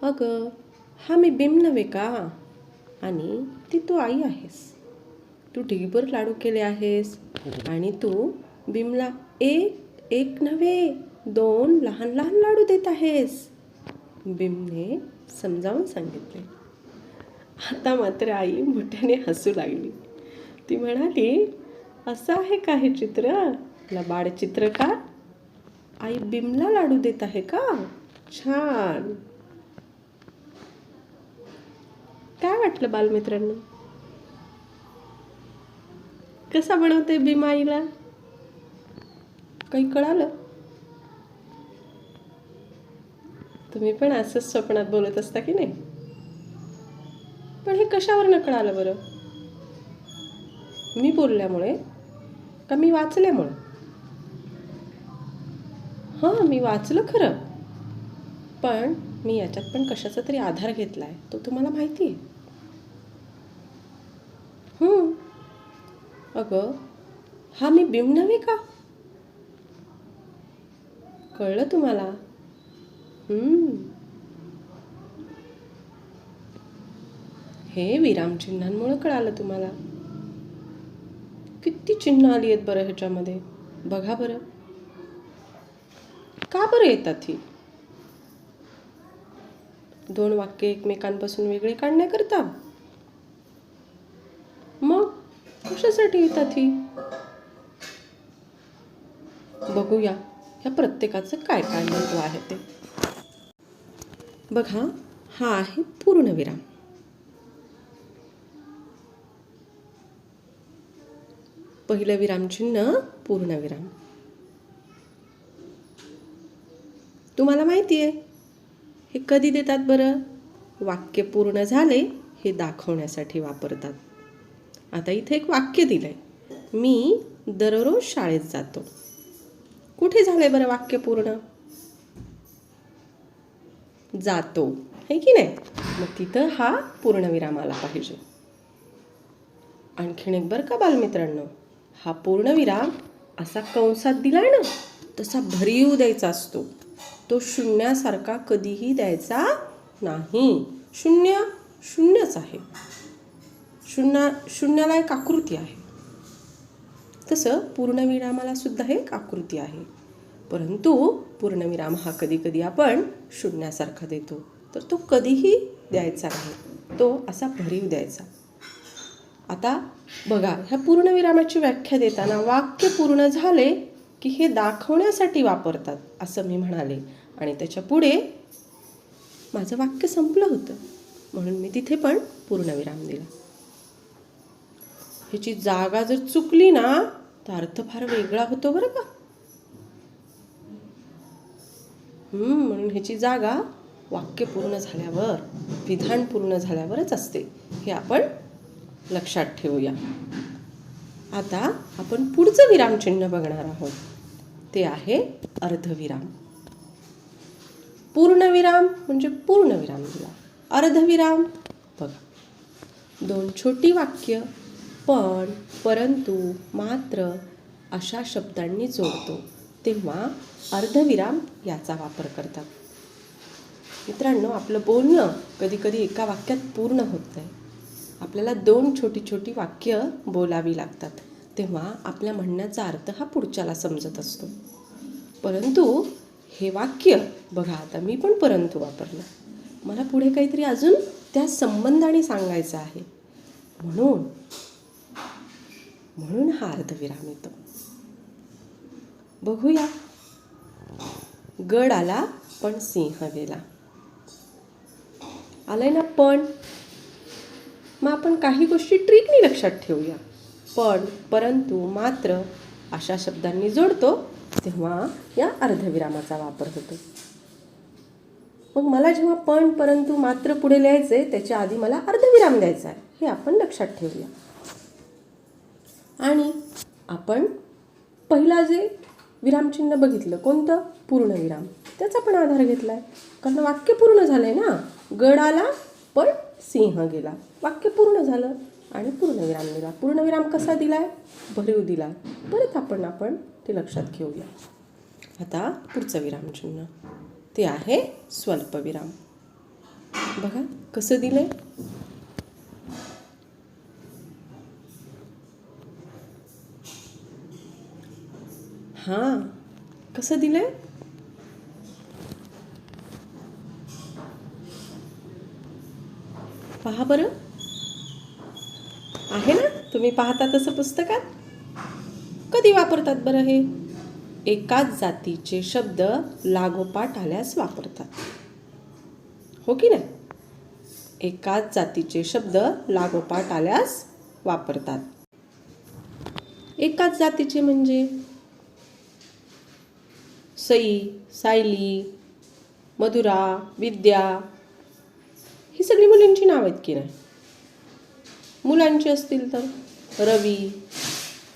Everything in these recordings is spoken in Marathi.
अगं, हा मी बिम नव्हे का? आणि ती तू आई आहेस. तू ढीगभर लाडू केले आहेस आणि तू बिमला एक एक नव्हे 2 लहान लहान लाडू देत आहेस. बिमने समजावून सांगितले. आता मात्र आई मोठ्याने हसू लागली. ती म्हणाली, असं आहे का हे चित्र? लबाड चित्र का? आई बिमला लाडू देत आहे का? छान. काय वाटलं बालमित्रांनो? कसा बनवते भीम आईला? काही कळालं? तुम्ही पण असंच स्वप्नात बोलत असता की नाही? पण हे कशावरनं कळालं बरं? मी बोलल्यामुळे का मी वाचल्यामुळे? हां, मी वाचलं खरं, पण मी याच्यात पण कशाचा तरी आधार घेतलाय, तो तुम्हाला माहिती आहे. अगं, हा मी बिम नव्हे का? कळलं तुम्हाला? हे विरामचिन्हांमुळे कळालं तुम्हाला. किती चिन्ह आली आहेत बरं ह्याच्यामध्ये, बघा बरं. का बरं येतात ही? 2 वाक्य एकमेकांपासून वेगळे काढण्याकरता? मग कशासाठी येतात ही? बघूया ह्या प्रत्येकाचं काय काय महत्त्व आहे ते. बघा, हा आहे पूर्णविराम. पहिलं विरामचिन्ह पूर्णविराम. तुम्हाला माहिती आहे हे कधी देतात बरं? वाक्य पूर्ण झाले हे दाखवण्यासाठी वापरतात. आता इथे एक वाक्य दिलंय, मी दररोज शाळेत जातो. कुठे झालंय बरं वाक्य पूर्ण? जातो, है की नाही? मग तिथं हा पूर्णविराम आला पाहिजे. आणखीन एक बरं का बालमित्रांनो, हा पूर्णविराम असा कंसात दिलाय ना, तसा भरीव द्यायचा असतो. तो शून्यासारखा कधीही द्यायचा नाही. शून्य शून्यच आहे. शून्याला एक आकृती आहे. तसं पूर्णविरामाला सुद्धा एक आकृती आहे. परंतु पूर्णविराम हा कधी कधी आपण शून्यासारखा देतो, तर तो कधीही द्यायचा नाही. तो असा भरीव द्यायचा. आता बघा, ह्या पूर्णविरामाची व्याख्या देताना वाक्य पूर्ण झाले की हे दाखवण्यासाठी वापरतात असं मी म्हणाले, आणि त्याच्या पुढे माझं वाक्य संपलं होतं म्हणून मी तिथे पण पूर्णविराम दिला. ह्याची जागा जर चुकली ना तर अर्थ फार वेगळा होतो बरं का. म्हणून ह्याची जागा वाक्य पूर्ण झाल्यावर, विधान पूर्ण झाल्यावरच असते, हे आपण लक्षात ठेवूया. आता आपण पुढचं विरामचिन्ह बघणार आहोत, ते आहे अर्धविराम. पूर्णविराम म्हणजे पूर्णविराम दिला. अर्धविराम बघा, 2 छोटी वाक्य पण, परंतु, मात्र अशा शब्दांनी जोडतो तेव्हा अर्धविराम याचा वापर करतात. मित्रांनो, आपलं बोलणं कधी कधी एका वाक्यात पूर्ण होत नाही. आपल्याला 2 छोटी छोटी वाक्य बोलावी लागतात, तेव्हा आपल्या म्हणण्याचा अर्थ हा पुढच्याला समजत असतो. परंतु हे वाक्य बघा, आता मी पण परंतु वापरलं, मला पुढे काहीतरी अजून त्या संबंधाने सांगायचं आहे, म्हणून हा अर्धविराम येतो. बघूया. गड आला पण सिंह गेला. आलंय ना पण. मग आपण काही गोष्टी ट्रिकनी लक्षात ठेवूया. पण, परंतु, मात्र अशा शब्दांनी जोडतो तेव्हा या अर्धविरामाचा वापर होतो. मग मला जेव्हा पण, परंतु, मात्र पुढे लिहायचे, त्याच्या आधी मला अर्धविराम द्यायचा आहे, हे आपण लक्षात ठेवूया. आणि आपण पहिला जे विरामचिन्ह बघितलं, कोणतं? पूर्णविराम, त्याचा पण आधार घेतलाय, कारण वाक्य पूर्ण झालंय ना. गड आला पण सिंह गेला, वाक्य पूर्ण झालं आणि पूर्णविराम दिला. पूर्णविराम कसा दिलाय? भरीव दिला. परत आपण ते लक्षात घेऊया. आता पुढचं विरामचिन्ह, ते आहे स्वल्पविराम. बघा कसं दिलंय. हां, कसं दिलंय. पहा बरं, आहे ना. तुम्ही पाहता तसं पुस्तकात. कधी वापरतात बरं हे. एकाच जातीचे शब्द लागोपाठ आल्यास वापरतात, हो की नाही. एकाच जातीचे शब्द लागोपाठ आल्यास वापरतात. एकाच जातीचे म्हणजे सई, सायली, मधुरा, विद्या ही सगळी मुलींची नावं आहेत की नाही. मुलांची असतील तर रवी,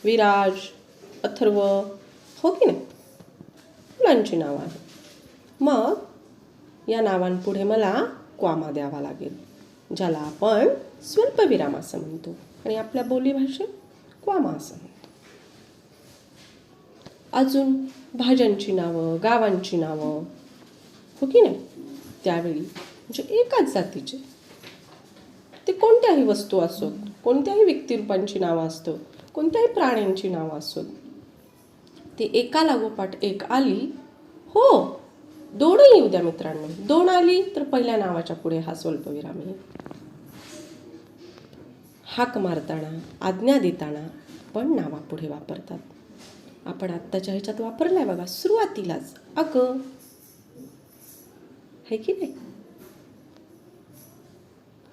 विराज, अथर्व, हो की नाही. मुलांची नावं आहेत. मग या नावांपुढे मला क्वामा द्यावा लागेल, ज्याला आपण स्वल्पविराम असं म्हणतो आणि आपल्या बोलीभाषेत क्वामा असं म्हणतो. अजून भाज्यांची नावं, गावांची नावं, हो की नाही. त्यावेळी म्हणजे एकाच जातीचे, ते कोणत्याही वस्तू असोत, कोणत्याही व्यक्तिरूपांची नावं असतो, कोणत्याही प्राण्यांची नावं असोत, ते एका लागोपाठ एक आली, हो 2 येऊ द्या मित्रांनो. 2 आली तर पहिल्या नावाच्या पुढे हा स्वल्पविराम येईल. हाक मारताना, आज्ञा देताना पण नावापुढे वापरतात. आपण आत्ताच्या ह्याच्यात वापरलाय बघा सुरुवातीलाच, अगं, है की नाही.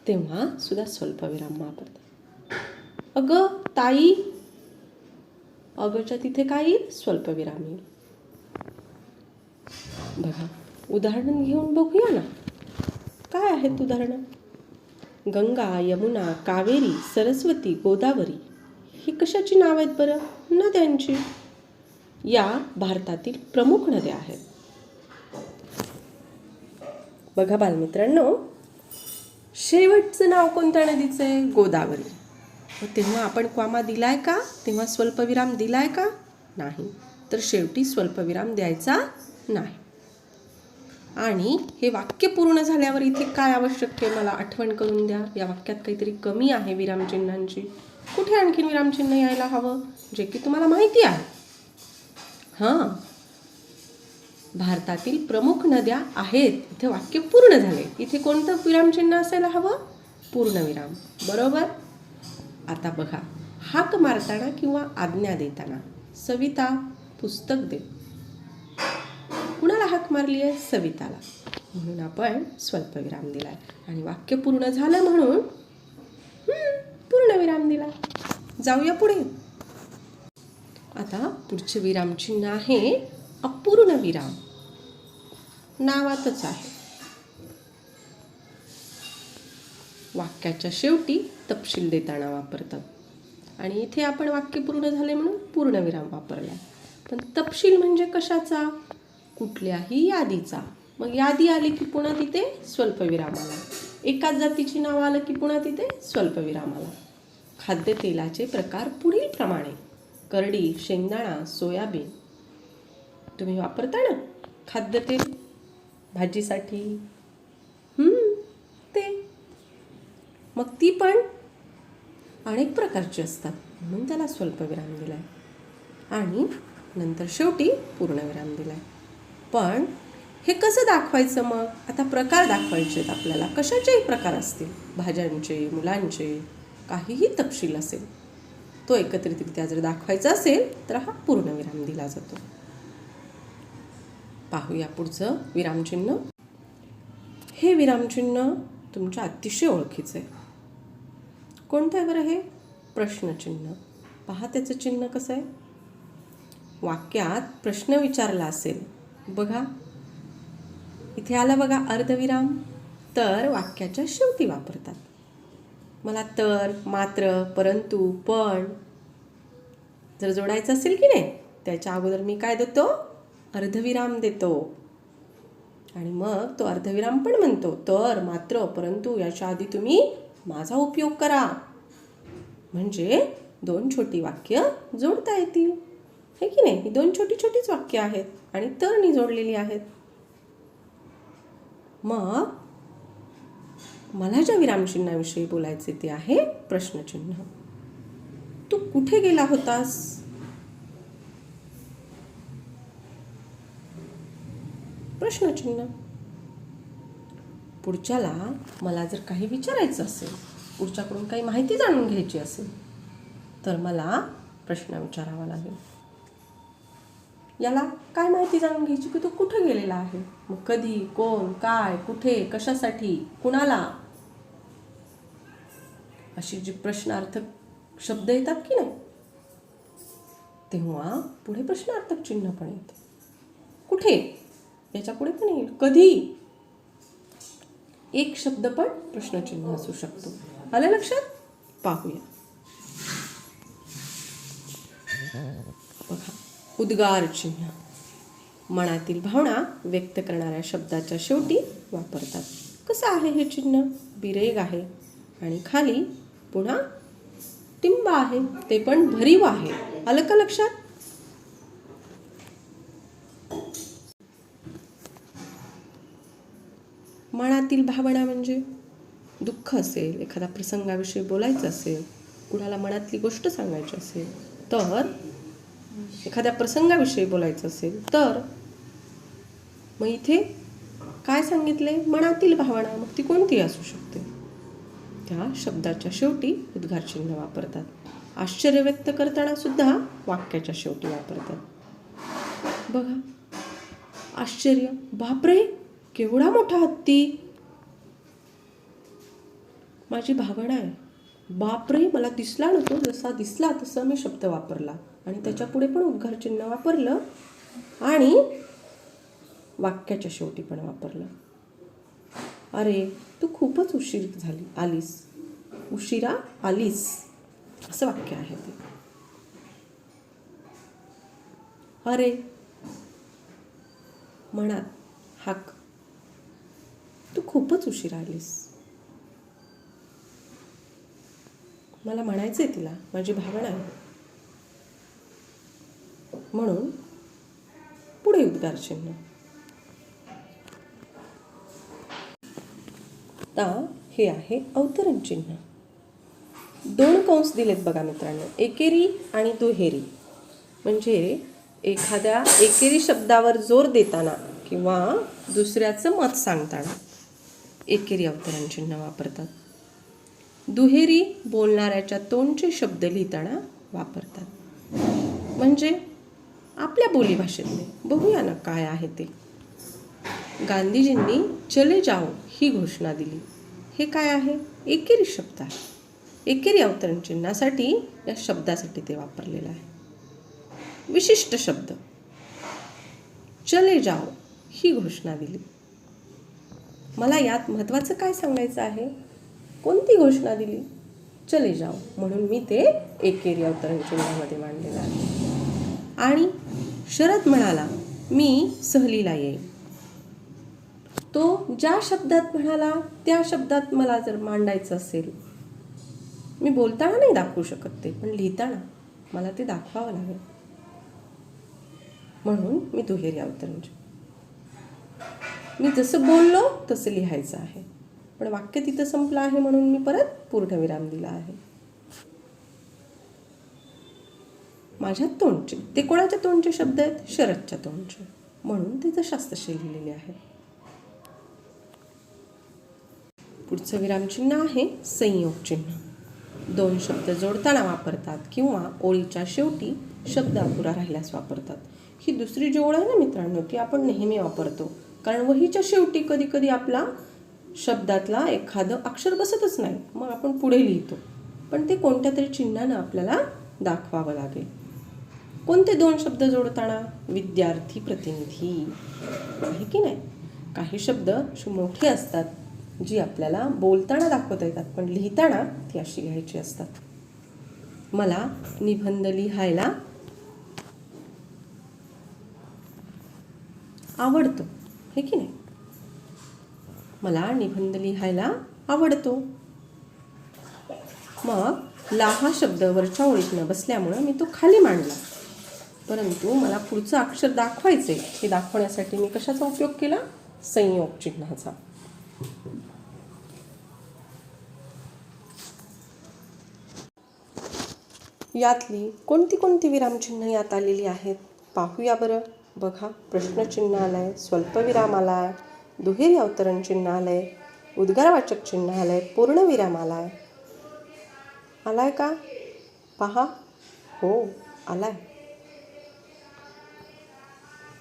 तेव्हा सुद्धा स्वल्पविराम वापरतात. अगं ताई, अगच्या तिथे काय येईल, स्वल्पविराम येईल. बघा उदाहरण घेऊन बघूया ना. काय आहेत उदाहरणं. गंगा, यमुना, कावेरी, सरस्वती, गोदावरी ही कशाची नाव आहेत बरं. नद्यांची. या भारतातील प्रमुख नद्या आहेत. बघा बालमित्रांनो, शेवटचं नाव कोणत्या नदीचं आहे, गोदावरी. तेव्हा आपण क्वामा दिलाय का, तेव्हा स्वल्पविराम दिलाय का, नाही. तर शेवटी स्वल्पविराम द्यायचा नाही. आणि हे वाक्य पूर्ण झाल्यावर इथे काय आवश्यक आहे मला आठवण करून द्या. या वाक्यात काहीतरी कमी आहे विरामचिन्हांची. कुठे आणखीन विरामचिन्ह यायला हवं, जे की तुम्हाला माहिती आहे. हां, भारतातील प्रमुख नद्या आहेत. इथे वाक्य पूर्ण झाले. इथे कोणतं विरामचिन्ह असायला हवं, पूर्णविराम. बरोबर. आता बघा, हाक मारताना किंवा आज्ञा देताना. सविता पुस्तक दे. कुणाला हाक मारली आहे, सविताला. म्हणून आपण स्वल्पविराम दिलाय. आणि वाक्य पूर्ण झालं म्हणून पूर्णविराम दिला. जाऊया पुढे. आता पुढचे विरामचिन्ह आहे अपूर्ण विराम. नावातच आहे. वाक्याच्या शेवटी तपशील देताना वापरतात. आणि इथे आपण वाक्य पूर्ण झाले म्हणून पूर्णविराम वापरला. पण तपशील म्हणजे कशाचा, कुठल्याही यादीचा. मग यादी आली की पुन्हा तिथे स्वल्पविराम आला. एकाच जातीची नाव आलं की पुन्हा तिथे स्वल्पविराम आला. खाद्यतेलाचे प्रकार पुढील प्रमाणे. करडी, शेंगदाणा, सोयाबीन. तुम्ही वापरता ना खाद्यतेल भाजीसाठी, ते. मग ती पण अनेक प्रकारची असतात म्हणून त्याला स्वल्पविराम दिलाय. आणि नंतर शेवटी पूर्णविराम दिलाय. पण हे कसं दाखवायचं मग. आता प्रकार दाखवायचे आहेत आपल्याला. कशाचेही प्रकार असतील, भाज्यांचे, मुलांचे, काहीही तपशील असेल, तो एकत्रितरित्या जर दाखवायचा असेल तर हा पूर्णविराम दिला जातो. पाहूया पुढचं विरामचिन्ह. हे विरामचिन्ह तुमच्या अतिशय ओळखीचं आहे. कोणतं आहे बरं हे, प्रश्नचिन्ह. पहा त्याचं चिन्ह कसं आहे. वाक्यात प्रश्न विचारला असेल, बघा इथे आला बघा अर्धविराम, तर वाक्याच्या शेवटी वापरतात. मला तर, मात्र, परंतु, पण जर जोडायचं असेल की नाही, त्याच्या अगोदर मी काय देतो, अर्धविराम देतो. आणि मग तो अर्धविराम पण म्हणतो. तर, मात्र, परंतु याच्या आधी तुम्ही माझा उपयोग करा. म्हणजे 2 छोटी वाक्य जोडता येतील, हे की नाही. ही 2 छोटी छोटीच वाक्य आहेत आणि तरनी जोडलेली आहेत. मग मला ज्या विरामचिन्हाविषयी बोलायचे ते आहे प्रश्नचिन्ह. तू कुठे गेला होतास? प्रश्नचिन्ह. पुढच्याला मला जर काही विचारायचं असेल, पुढच्याकडून काही माहिती जाणून घ्यायची असेल, तर मला प्रश्न विचारावा लागेल. याला काय माहिती जाणून घ्यायची की तो कुठे गेलेला आहे. मग कधी, कोण, काय, कुठे, कशासाठी, कुणाला, अशी जी प्रश्नार्थक शब्द येतात की नाही, तेव्हा पुढे प्रश्नार्थक चिन्ह पण येते. कुठे याच्या पुढे पण येईल. कधी, एक शब्द पण प्रश्नचिन्ह असू शकतो. आलं लक्षात? पाहूया. बघा, उद्गार चिन्ह मनातील भावना व्यक्त करणाऱ्या शब्दाच्या शेवटी वापरतात. कसं आहे हे चिन्ह? बिरेग आहे आणि खाली पुन्हा टिंब आहे, ते पण भरीव आहे. आलं का लक्षात? मनातील भावना म्हणजे दुःख असेल, एखादा प्रसंगाविषयी बोलायचं असेल, कुणाला मनातली गोष्ट सांगायची असेल, तर एखाद्या प्रसंगाविषयी बोलायचं असेल तर मग इथे काय सांगितले? मनातील भावना. मग ती कोणती असू शकते? त्या शब्दाच्या शेवटी उद्गार चिन्ह वापरतात. आश्चर्य व्यक्त करताना सुद्धा वाक्याच्या शेवटी वापरतात. बघा, आश्चर्य, बापरे केवढा मोठा हत्ती. माझी भावना आहे, बापरे मला दिसला नव्हतो, जसा दिसला तसा मी शब्द वापरला आणि त्याच्या पुढे पण उद्गार चिन्ह वापरलं आणि वाक्याच्या शेवटी पण वापरलं. अरे तू खूपच उशिरा आलीस असं वाक्य आहे ते. अरे मनात हाक, तू खूपच उशिरा आलीस. मला म्हणायचंय तिला, माझी भावना आहे, म्हणून पुढे उद्गार चिन्ह. आता हे आहे अवतरण चिन्ह. 2 कंस दिलेत बघा मित्रांनो, एकेरी आणि दुहेरी. म्हणजे एखाद्या एकेरी शब्दावर जोर देताना किंवा दुसऱ्याचं मत सांगताना एकेरी अवतरण चिन्ह वापरतात. दुहेरी बोलणाऱ्याच्या तोंडचे शब्द लिहिताना वापरतात. म्हणजे आपल्या बोलीभाषेतले. बघूया ना काय आहे ते. गांधीजींनी चले जाओ ही घोषणा दिली. हे काय आहे? एकेरी शब्द आहे. एकेरी अवतरण चिन्हासाठी या शब्दासाठी ते वापरलेलं आहे. विशिष्ट शब्द, चले जाओ ही घोषणा दिली. मला यात महत्त्वाचं काय सांगायचं आहे? कोणती घोषणा दिली? चले जाओ. म्हणून मी ते एकेरी अवतरण चिन्हामध्ये मांडलेलं आहे. आणि शरद म्हणाला, मी सहलीला येईन. तो ज्या शब्दात म्हणाला त्या शब्दात मला जर मांडायचं असेल, मी बोलताना नाही दाखवू शकत ते, पण लिहिताना मला ते दाखवावं लागेल. म्हणून मी दुहेरी अवतरण चिन्ह. मी जसं बोललो तसं लिहायचं आहे, पण वाक्य तिथं संपलं आहे म्हणून मी परत पूर्णविराम दिला आहे. माझ्या तोंडचे, ते कोणाच्या तोंडचे शब्द आहेत? शरदच्या तोंडचे, म्हणून ते तशाच लिहिलेले आहे. पुढचं विरामचिन्ह आहे संयोग चिन्ह. 2 शब्द जोडताना वापरतात किंवा ओळीच्या शेवटी शब्द अपुरा राहिल्यास वापरतात. ही दुसरी जी ओळ आहे ना मित्रांनो, ती आपण नेहमी वापरतो, कारण वहीच्या शेवटी कधी कधी आपला शब्दातला एखादं अक्षर बसतच नाही, मग आपण पुढे लिहितो, पण ते कोणत्या तरी चिन्हानं आपल्याला दाखवावं लागेल. कोणते 2 शब्द जोडताना? विद्यार्थी, प्रतिनिधी, आहे की नाही. काही शब्द अशी मोठी असतात जी आपल्याला बोलताना दाखवता येतात, पण लिहिताना ती अशी घ्यायची असतात. मला निबंध लिहायला आवडतो, हे की नाही. मला निबंध लिहायला आवडतो. मग ला हा शब्द वरच्या ओळीत न बसल्यामुळं मी तो खाली मांडला, परंतु मला पुढचं अक्षर दाखवायचे, हे दाखवण्यासाठी मी कशाचा उपयोग केला? संयोग चिन्हाचा. यातली कोणती कोणती विरामचिन्ह यात आलेली आहेत पाहूया बरं. बघा, प्रश्नचिन्ह आलंय, स्वल्पविराम आलाय, दुहेरी अवतरण चिन्ह आलंय, उद्गारवाचक चिन्ह आलंय, पूर्णविराम आलाय. आलाय का? पहा. हो, आलाय.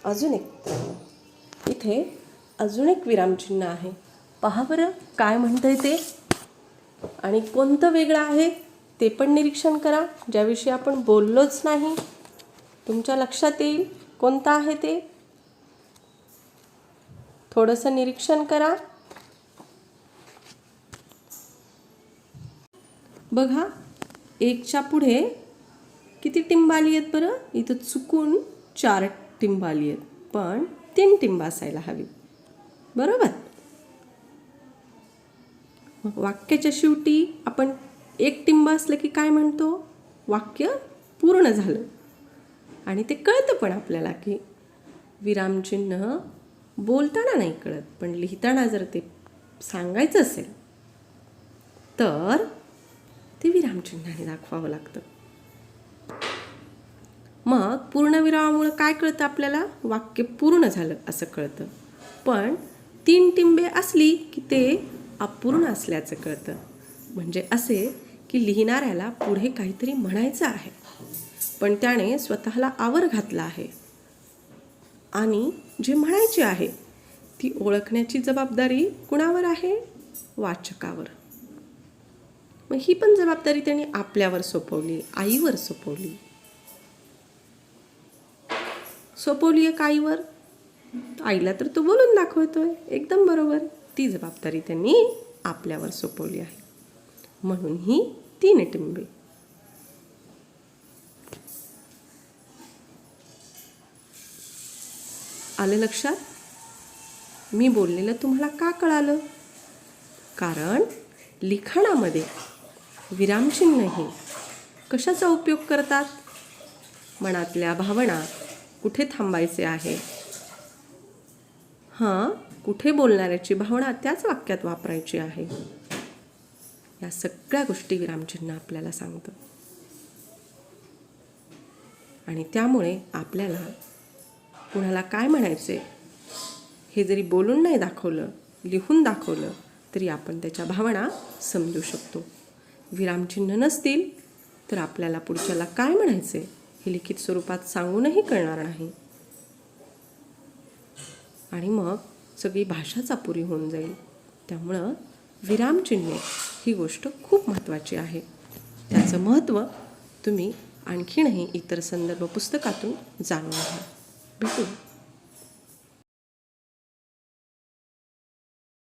अजून एक इथे अजून एक विरामचिन्ह आहे. पहा बरं काय म्हणतंय ते, आणि कोणतं वेगळं आहे ते पण निरीक्षण करा. ज्याविषयी आपण बोललोच नाही, तुमच्या लक्षात येईल कोणतं आहे ते. थोडंसं निरीक्षण करा. बघा, एकच्या पुढे किती टिंब आली आहेत बरं? इथं चुकून 4 टिंब आली आहेत, पण 3 टिंब असायला हवी. बरोबर. वाक्याच्या शेवटी आपण 1 टिंब असलं की काय म्हणतो? वाक्य पूर्ण झालं. आणि ते कळतं पण आपल्याला की विरामचिन्ह बोलताना नाही कळत, पण लिहिताना जर ते सांगायचं असेल तर ते विरामचिन्हाने दाखवावं लागतं. मग पूर्णविरामामुळे काय कळतं आपल्याला? वाक्य पूर्ण झालं असं कळतं. पण 3 टिंबे असली की ते अपूर्ण असल्याचं कळतं. म्हणजे असे की लिहिणाऱ्याला पुढे काहीतरी म्हणायचं आहे, पण त्याने स्वतःला आवर घातला आहे, आणि जे म्हणायचे आहे ती ओळखण्याची जबाबदारी कुणावर आहे? वाचकावर. मग ही पण जबाबदारी त्यांनी आपल्यावर सोपवली, आईवर सोपवली. सोपवली आहे आईवर. आईला तर तो बोलून दाखवतोय, एकदम बरोबर. ती जबाबदारी त्यांनी आपल्यावर सोपवली आहे. म्हणून ही 3 टिंबे. आलं लक्षात? मी बोललेलं तुम्हाला का कळालं? कारण लिखाणामध्ये विरामचिन्ह हे कशाचा उपयोग करतात? मनातल्या भावना कुठे थांबायचे आहे, कुठे बोलणाऱ्याची भावना त्याच वाक्यात वापरायची आहे, या सगळ्या गोष्टी विरामचिन्ह आपल्याला सांगतं. आणि त्यामुळे आपल्याला कुणाला काय म्हणायचे हे जरी बोलून नाही दाखवलं, लिहून दाखवलं, तरी आपण त्याच्या भावना समजू शकतो. विरामचिन्ह नसतील तर आपल्याला पुढच्याला काय म्हणायचे हे लिखित स्वरूपात सांगूनही कळणार नाही, आणि मग सगळी भाषाच अपुरी होऊन जाईल. त्यामुळं विरामचिन्हे ही गोष्ट खूप महत्त्वाची आहे. त्याचं महत्त्व तुम्ही आणखीनही इतर संदर्भ पुस्तकातून जाणून घ्या. भेटू.